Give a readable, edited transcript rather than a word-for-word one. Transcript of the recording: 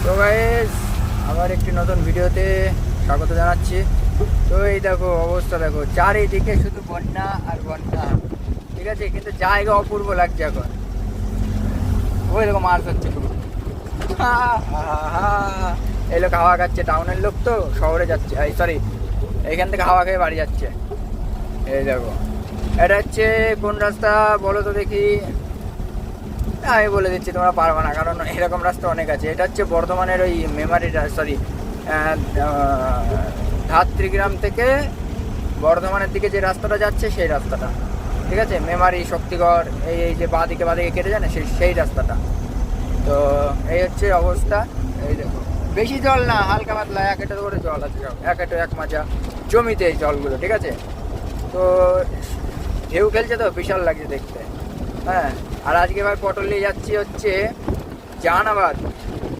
তো গাইস আবার একটি নতুন ভিডিওতে স্বাগত জানাচ্ছি। তো এই দেখো অবস্থা, দেখো চারিদিকে শুধু বন্যা আর বন্যা, ঠিক আছে, কিন্তু জায়গা অপূর্ব লাগছে এখন। ওই দেখো মাছ হচ্ছে পুরো, এই লোক হাওয়া খাচ্ছে, টাউনের লোক তো শহরে যাচ্ছে, এই সরি এইখান থেকে হাওয়া খেয়ে বাড়ি যাচ্ছে। এই দেখো এটা হচ্ছে কোন রাস্তা বলো তো দেখি। আমি বলে দিচ্ছি, তোমরা পারবে না, কারণ এরকম রাস্তা অনেক আছে। এটা হচ্ছে বর্ধমানের ওই মেমারি, সরি ধাত্রীগ্রাম থেকে বর্ধমানের দিকে যে রাস্তাটা যাচ্ছে সেই রাস্তাটা, ঠিক আছে, মেমারি শক্তিগড় এই এই যে বাঁদিকে কেটে যায় না, সেই রাস্তাটা। তো এই হচ্ছে অবস্থা। এই দেখো বেশি জল না, হালকা পাতলা এক এটো করে জল আছে, এক এটো এক মাজা জমিতে এই জলগুলো, ঠিক আছে। তো ঢেউ খেলছে তো বিশাল লাগছে দেখতে। হ্যাঁ, আর আজকে ভাই পটল নিয়ে যাচ্ছি হচ্ছে জাহানাবাদ।